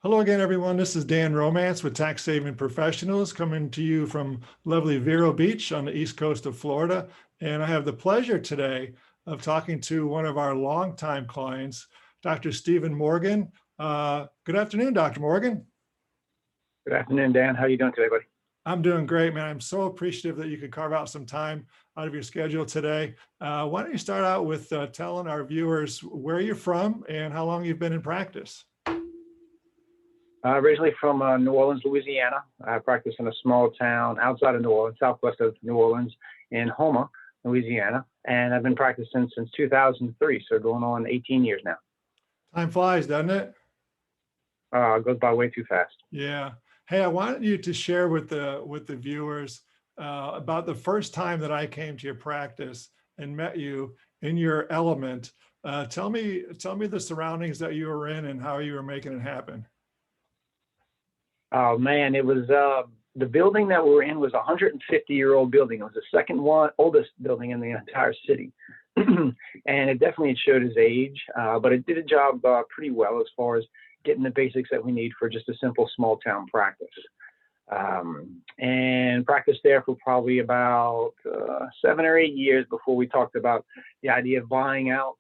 Hello again, everyone. This is Dan Romance with Tax Saving Professionals coming to you from lovely Vero Beach on the east coast of Florida. And I have the pleasure today of talking to one of our longtime clients, Dr. Stephen Morgan. Good afternoon, Dr. Morgan. Good afternoon, Dan. How are you doing today, buddy? I'm doing great, man. I'm so appreciative that you could carve out some time out of your schedule today. Why don't you start out with telling our viewers where you're from and how long you've been in practice? Originally from New Orleans, Louisiana. I practice in a small town outside of New Orleans, southwest of New Orleans, in Houma, Louisiana. And I've been practicing since 2003, so going on 18 years now. Time flies, doesn't it? It goes by way too fast. Yeah. Hey, I wanted you to share with the viewers about the first time that I came to your practice and met you in your element. Tell me the surroundings that you were in and how you were making it happen. Oh man, it was the building that we were in was a 150-year-old building. It was the second oldest building in the entire city, and it definitely showed its age, but it did a job pretty well as far as getting the basics that we need for just a simple small town practice. And practiced there for probably about 7 or 8 years before we talked about the idea of buying out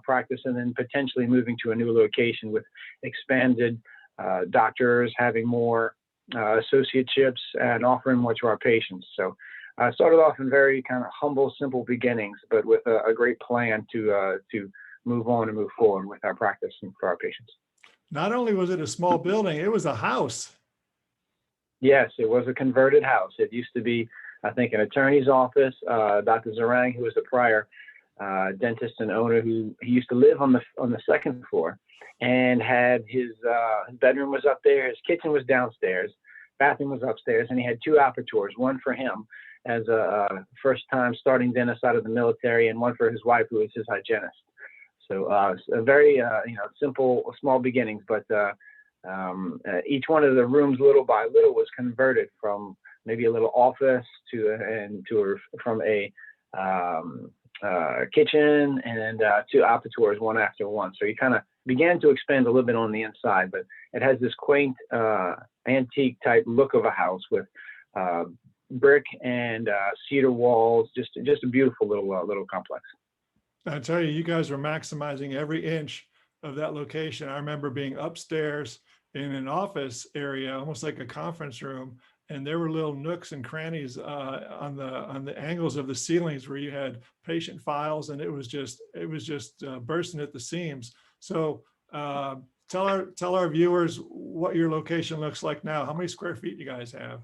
practice and then potentially moving to a new location with expanded doctors, having more associateships and offering more to our patients. So I started off in very kind of humble, simple beginnings, but with a great plan to move on and move forward with our practice and for our patients. Not only was it a small building, it was a house. Yes, it was a converted house. It used to be, I think, an attorney's office. Dr. Zarang, who was the prior dentist and owner, he used to live on the second floor, and had his bedroom was up there, his kitchen was downstairs, bathroom was upstairs, and he had 2 operators, one for him as a first-time starting dentist out of the military, and one for his wife, who was his hygienist. So a very simple, small beginnings, but each one of the rooms, little by little, was converted from maybe a little office from a kitchen and 2 operators, one after one. So you kind of began to expand a little bit on the inside, but it has this quaint antique type look of a house with brick and cedar walls. Just a beautiful little complex. I tell you, you guys were maximizing every inch of that location. I remember being upstairs in an office area, almost like a conference room, and there were little nooks and crannies on the angles of the ceilings where you had patient files, and it was just bursting at the seams. So tell our viewers what your location looks like now. How many square feet you guys have?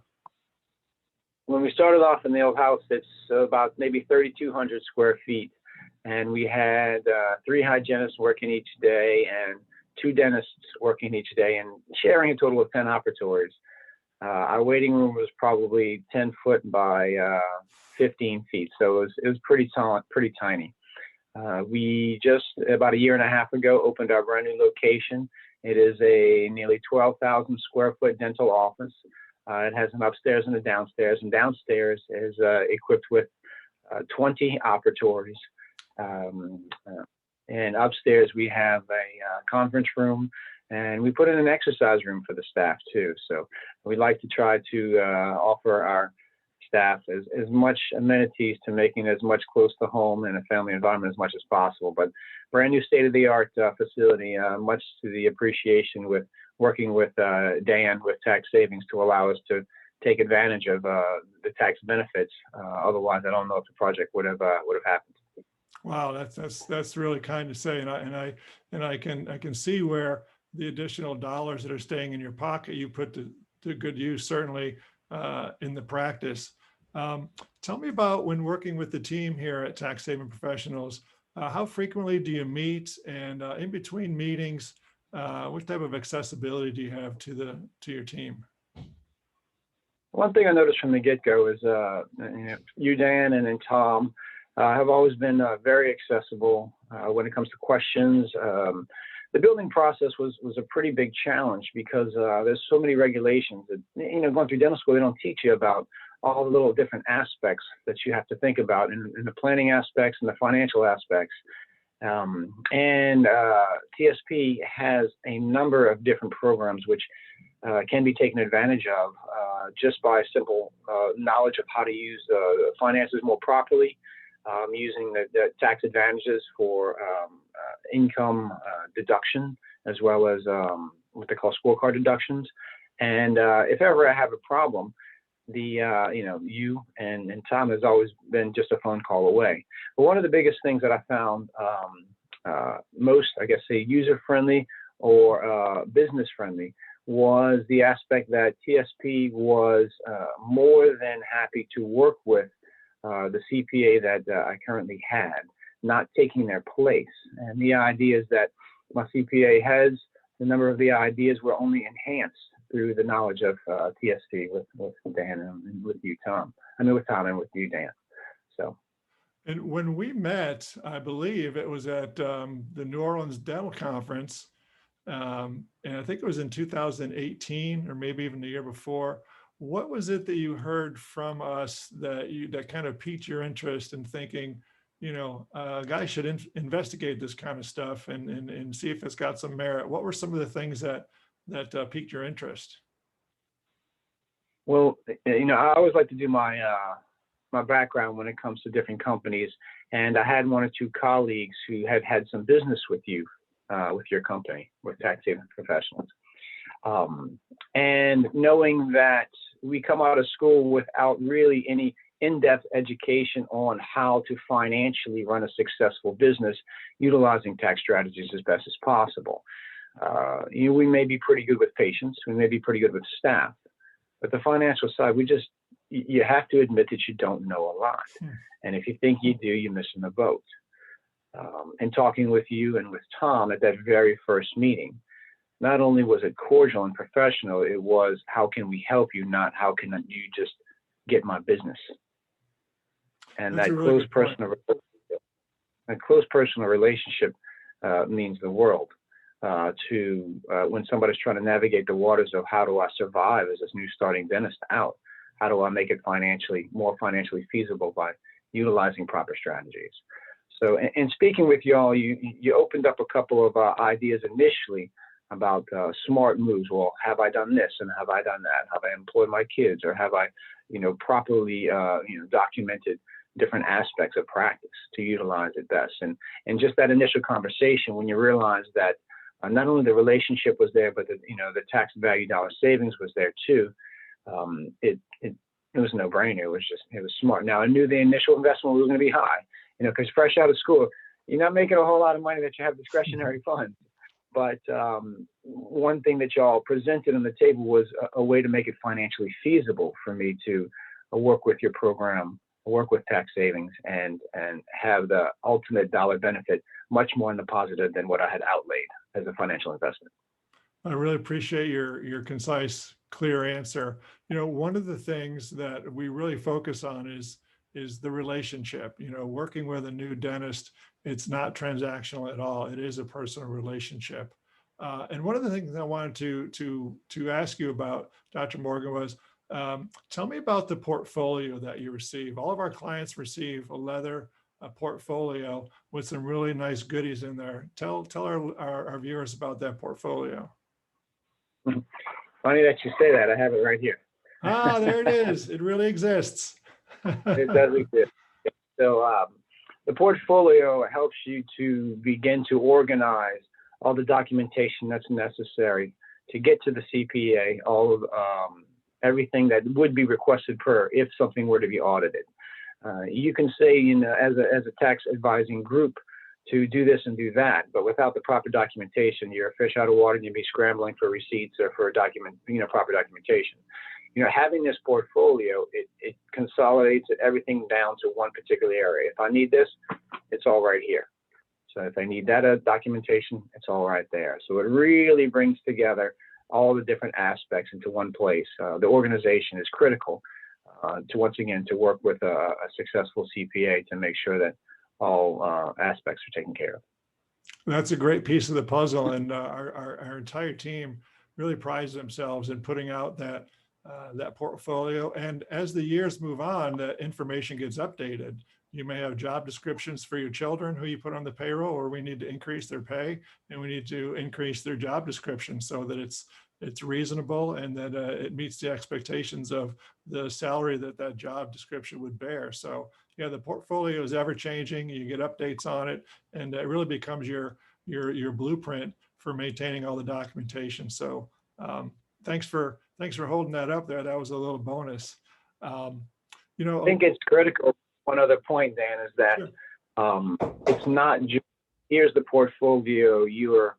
When we started off in the old house, it's about maybe 3,200 square feet. And we had 3 hygienists working each day and 2 dentists working each day and sharing a total of 10 operators. Our waiting room was probably 10 foot by 15 feet. So it was pretty solid, pretty tiny. We just about a year and a half ago opened our brand new location. It is a nearly 12,000 square foot dental office. It has an upstairs and a downstairs, and downstairs is equipped with 20 operators. And upstairs we have a conference room, and we put in an exercise room for the staff too. So we like to try to offer our staff as much amenities to making as much close to home and a family environment as much as possible. But brand new state-of-the-art facility, much to the appreciation with working with Dan with Tax Savings to allow us to take advantage of the tax benefits. Otherwise, I don't know if the project would have happened. Wow, that's really kind to say, and I can see where the additional dollars that are staying in your pocket you put to good use, certainly in the practice. Tell me about when working with the team here at Tax Saving Professionals. How frequently do you meet, and in between meetings, what type of accessibility do you have to your team? One thing I noticed from the get-go is you, Dan, and then Tom have always been very accessible when it comes to questions. The building process was a pretty big challenge because there's so many regulations that, going through dental school, they don't teach you about all the little different aspects that you have to think about in the planning aspects and the financial aspects. And TSP has a number of different programs which can be taken advantage of just by simple knowledge of how to use finances more properly, using the tax advantages for income deduction, as well as what they call scorecard deductions. And if ever I have a problem, you and Tom has always been just a phone call away. But one of the biggest things that I found most, I guess, say user-friendly or business-friendly was the aspect that TSP was more than happy to work with the CPA that I currently had, not taking their place. And the idea is that my CPA has the number of the ideas were only enhanced through the knowledge of TSP with Dan and with you, Tom. I mean, with Tom and with you, Dan. So. And when we met, I believe it was at the New Orleans Dental Conference. And I think it was in 2018 or maybe even the year before. What was it that you heard from us that kind of piqued your interest in thinking, a guy should investigate this kind of stuff and see if it's got some merit? What were some of the things that piqued your interest? Well, I always like to do my my background when it comes to different companies, and I had one or two colleagues who had had some business with you, with your company, with Tax Savings Professionals, and knowing that we come out of school without really any in-depth education on how to financially run a successful business utilizing tax strategies as best as possible. We may be pretty good with patients, we may be pretty good with staff, but the financial side, you have to admit that you don't know a lot. And if you think you do, you're missing the boat. And talking with you and with Tom at that very first meeting, not only was it cordial and professional, it was how can we help you, not how can you just get my business. And That's that a really close personal relationship means the world to when somebody's trying to navigate the waters of how do I survive as this new starting dentist out? How do I make it more financially feasible by utilizing proper strategies? So in speaking with y'all, you opened up a couple of ideas initially about smart moves. Well, have I done this and have I done that? Have I employed my kids, or have I, properly, documented different aspects of practice to utilize it best? And just that initial conversation, when you realize that not only the relationship was there, but the tax value dollar savings was there too. It was a no-brainer. It was smart. Now I knew the initial investment was going to be high, because fresh out of school, you're not making a whole lot of money that you have discretionary funds. But one thing that y'all presented on the table was a way to make it financially feasible for me to work with your program, work with tax savings, and have the ultimate dollar benefit much more in the positive than what I had outlaid as a financial investment. I really appreciate your concise, clear answer. One of the things that we really focus on is the relationship. Working with a new dentist, it's not transactional at all. It is a personal relationship. And one of the things I wanted to ask you about, Dr. Morgan, was tell me about the portfolio that you receive. All of our clients receive a leather portfolio with some really nice goodies in there. Tell our viewers about that portfolio. Funny that you say that. I have it right here. There it is. It really exists. It does exist. So the portfolio helps you to begin to organize all the documentation that's necessary to get to the CPA, all of everything that would be requested if something were to be audited. You can say, as a tax advising group, to do this and do that, but without the proper documentation, you're a fish out of water and you'd be scrambling for receipts or for proper documentation. Having this portfolio, it consolidates everything down to one particular area. If I need this, it's all right here. So if I need that documentation, it's all right there. So it really brings together all the different aspects into one place. The organization is critical to, once again, to work with a successful CPA to make sure that all aspects are taken care of. That's a great piece of the puzzle, and our entire team really prides themselves in putting out that portfolio. And as the years move on, the information gets updated. You may have job descriptions for your children who you put on the payroll, or we need to increase their pay and we need to increase their job description so that it's reasonable and that it meets the expectations of the salary that that job description would bear. So yeah, the portfolio is ever changing. You get updates on it, and it really becomes your blueprint for maintaining all the documentation. So thanks for holding that up there. That was a little bonus. You I think it's critical. One other point, Dan, is that Sure. it's not just here's the portfolio, you're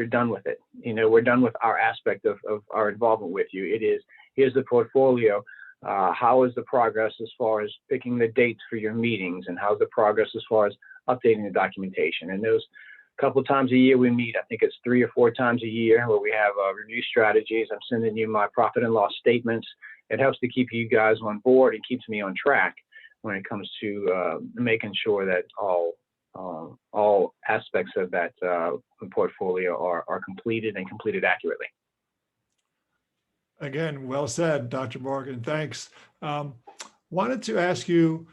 done with it. We're done with our aspect of our involvement with you. It is here's the portfolio. How is the progress as far as picking the dates for your meetings, and how's the progress as far as updating the documentation? And those couple of times a year we meet. I think it's 3 or 4 times a year where we have review strategies. I'm sending you my profit and loss statements. It helps to keep you guys on board and keeps me on track when it comes to making sure that all aspects of that portfolio are completed and completed accurately. Again, well said, Dr. Morgan. Thanks. Wanted to ask you,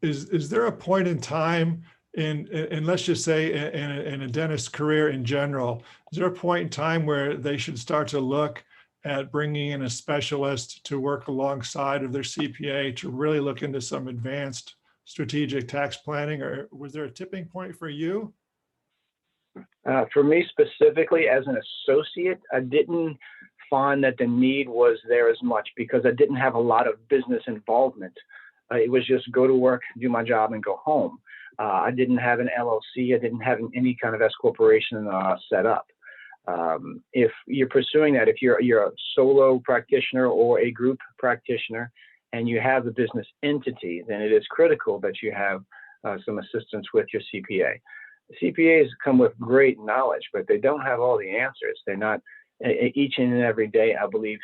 is there a point in time in let's just say in a dentist's career in general, is there a point in time where they should start to look at bringing in a specialist to work alongside of their CPA to really look into some advanced strategic tax planning? Or was there a tipping point for you? For me specifically, as an associate, I didn't find that the need was there as much because I didn't have a lot of business involvement. It was just go to work, do my job, and go home. I didn't have an LLC. I didn't have any kind of S corporation set up. If you're pursuing that, if you're a solo practitioner or a group practitioner, and you have a business entity, then it is critical that you have some assistance with your CPA. CPAs come with great knowledge, but they don't have all the answers. They're not each and every day, I believe,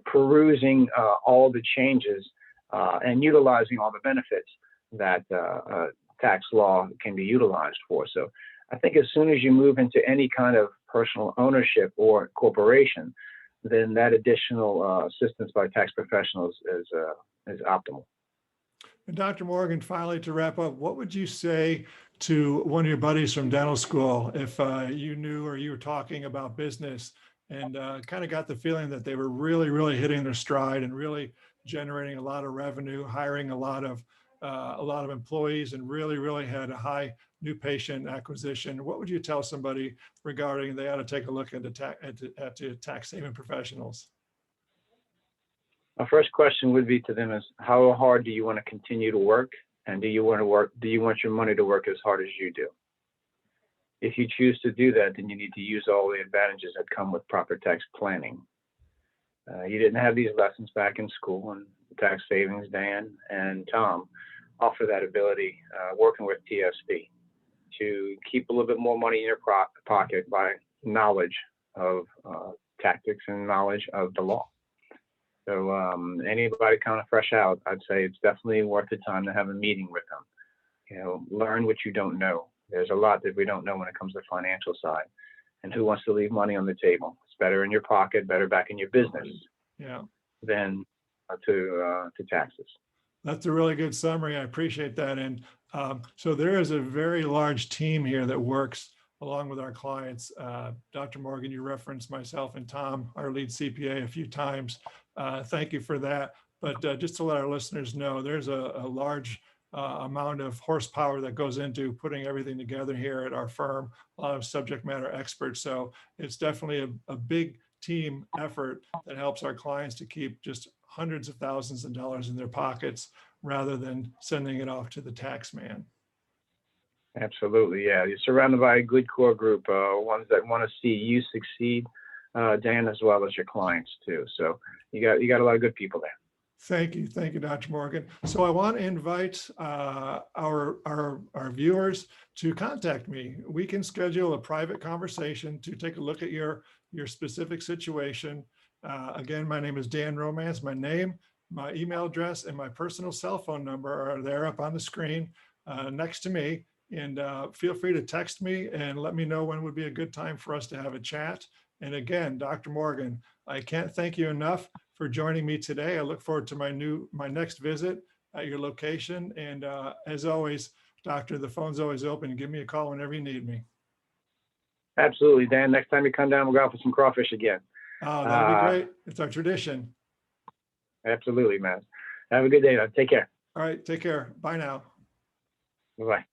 perusing all the changes and utilizing all the benefits that tax law can be utilized for. So I think as soon as you move into any kind of personal ownership or corporation, then that additional assistance by tax professionals is optimal. And Dr. Morgan, finally, to wrap up, what would you say to one of your buddies from dental school if you knew or you were talking about business and kind of got the feeling that they were really hitting their stride and really generating a lot of revenue, hiring a lot of employees, and really had a high new patient acquisition? What would you tell somebody regarding they ought to take a look at tax saving professionals? My first question would be to them is, how hard do you want to continue to work? And do you want your money to work as hard as you do? If you choose to do that, then you need to use all the advantages that come with proper tax planning. You didn't have these lessons back in school, and Tax Savings, Dan and Tom offer that ability working with TSP to keep a little bit more money in your pocket by knowledge of tactics and knowledge of the law. So anybody kind of fresh out, I'd say it's definitely worth the time to have a meeting with them. Learn what you don't know. There's a lot that we don't know when it comes to the financial side. And who wants to leave money on the table? It's better in your pocket, better back in your business than to taxes. That's a really good summary. I appreciate that. And so there is a very large team here that works along with our clients. Dr. Morgan, you referenced myself and Tom, our lead CPA, a few times. Thank you for that. But just to let our listeners know, there's a large amount of horsepower that goes into putting everything together here at our firm, a lot of subject matter experts. So it's definitely a big team effort that helps our clients to keep just hundreds of thousands of dollars in their pockets rather than sending it off to the tax man. Absolutely, yeah. You're surrounded by a good core group, ones that want to see you succeed, Dan, as well as your clients too. So you got a lot of good people there. Thank you, Dr. Morgan. So I want to invite our viewers to contact me. We can schedule a private conversation to take a look at your specific situation. Again, my name is Dan Romance. My name, my email address, and my personal cell phone number are there up on the screen next to me. And feel free to text me and let me know when would be a good time for us to have a chat. And again, Dr. Morgan, I can't thank you enough for joining me today. I look forward to my next visit at your location. And as always, Doctor, the phone's always open. Give me a call whenever you need me. Absolutely, Dan. Next time you come down, we'll go out for some crawfish again. Oh, that'd be great. It's our tradition. Absolutely, man. Have a good day, man. Take care. All right, take care. Bye now. Bye-bye.